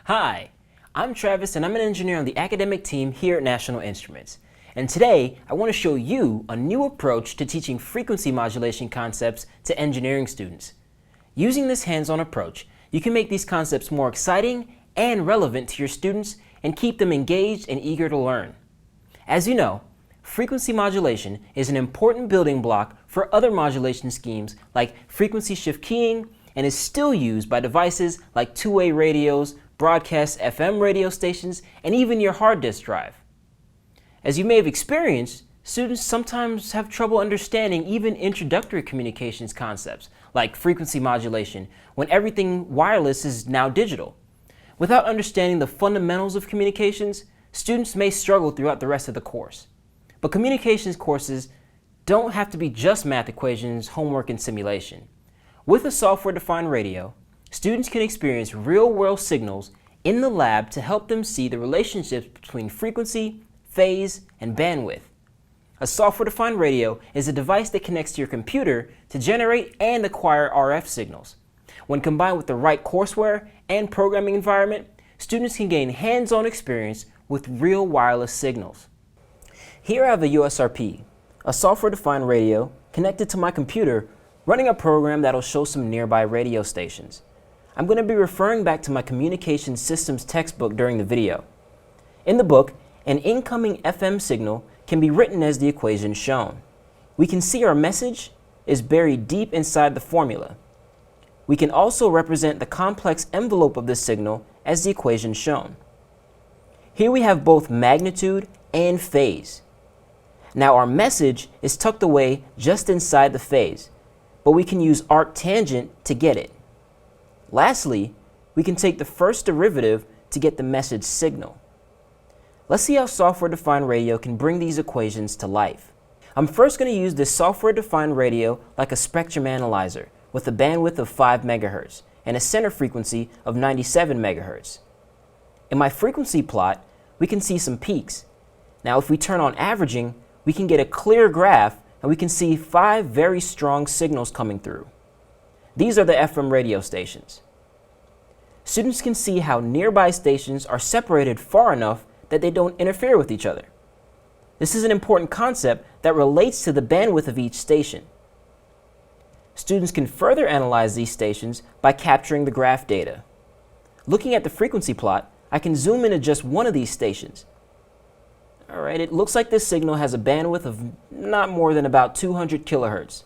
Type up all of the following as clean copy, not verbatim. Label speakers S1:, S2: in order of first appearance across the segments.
S1: Hi, I'm Travis and I'm an engineer on the academic team here at National Instruments. And today I want to show you a new approach to teaching frequency modulation concepts to engineering students. Using this hands-on approach, you can make these concepts more exciting and relevant to your students and keep them engaged and eager to learn. As you know, frequency modulation is an important building block for other modulation schemes like frequency shift keying and is still used by devices like two-way radios, broadcast FM radio stations, and even your hard disk drive. As you may have experienced, students sometimes have trouble understanding even introductory communications concepts like frequency modulation when everything wireless is now digital. Without understanding the fundamentals of communications, students may struggle throughout the rest of the course. But communications courses don't have to be just math equations, homework, and simulation. With a software-defined radio, students can experience real-world signals in the lab to help them see the relationships between frequency, phase, and bandwidth. A software-defined radio is a device that connects to your computer to generate and acquire RF signals. When combined with the right courseware and programming environment, students can gain hands-on experience with real wireless signals. Here I have a USRP, a software-defined radio connected to my computer running a program that'll show some nearby radio stations. I'm going to be referring back to my communication systems textbook during the video. In the book, an incoming FM signal can be written as the equation shown. We can see our message is buried deep inside the formula. We can also represent the complex envelope of this signal as the equation shown. Here we have both magnitude and phase. Now our message is tucked away just inside the phase, but we can use arctangent to get it. Lastly, we can take the first derivative to get the message signal. Let's see how software-defined radio can bring these equations to life. I'm first going to use this software-defined radio like a spectrum analyzer with a bandwidth of 5 MHz and a center frequency of 97 MHz. In my frequency plot, we can see some peaks. Now if we turn on averaging, we can get a clear graph and we can see 5 very strong signals coming through. These are the FM radio stations. Students can see how nearby stations are separated far enough that they don't interfere with each other. This is an important concept that relates to the bandwidth of each station. Students can further analyze these stations by capturing the graph data. Looking at the frequency plot, I can zoom into just one of these stations. Alright, it looks like this signal has a bandwidth of not more than about 200 kHz.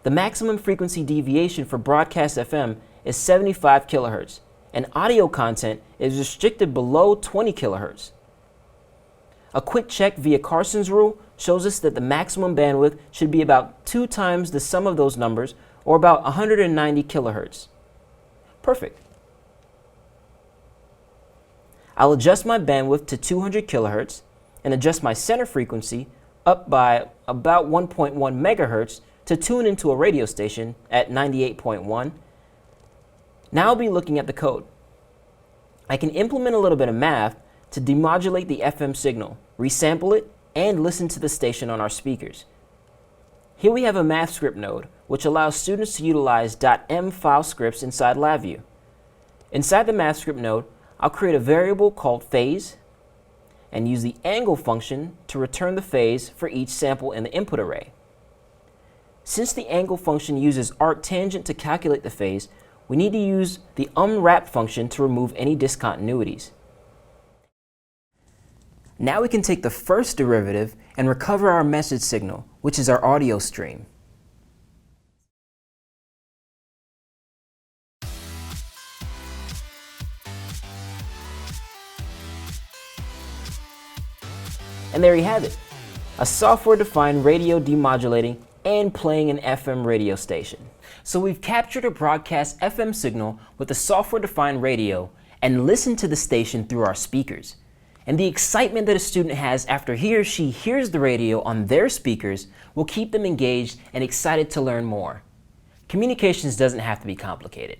S1: The maximum frequency deviation for broadcast FM is 75 kHz, and audio content is restricted below 20 kHz. A quick check via Carson's rule shows us that the maximum bandwidth should be about 2 times the sum of those numbers, or about 190 kHz. Perfect. I'll adjust my bandwidth to 200 kHz and adjust my center frequency up by about 1.1 MHz to tune into a radio station at 98.1. Now I'll be looking at the code. I can implement a little bit of math to demodulate the FM signal, resample it, and listen to the station on our speakers. Here we have a math script node, which allows students to utilize .m file scripts inside LabVIEW. Inside the math script node, I'll create a variable called phase and use the angle function to return the phase for each sample in the input array. Since the angle function uses arctangent to calculate the phase, we need to use the unwrap function to remove any discontinuities. Now we can take the first derivative and recover our message signal, which is our audio stream. And there you have it, a software-defined radio demodulating and playing an FM radio station. So we've captured a broadcast FM signal with a software-defined radio and listened to the station through our speakers. And the excitement that a student has after he or she hears the radio on their speakers will keep them engaged and excited to learn more. Communications doesn't have to be complicated.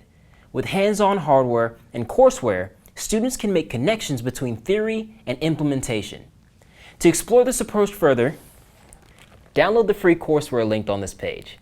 S1: With hands-on hardware and courseware, students can make connections between theory and implementation. To explore this approach further, download the free courseware linked on this page.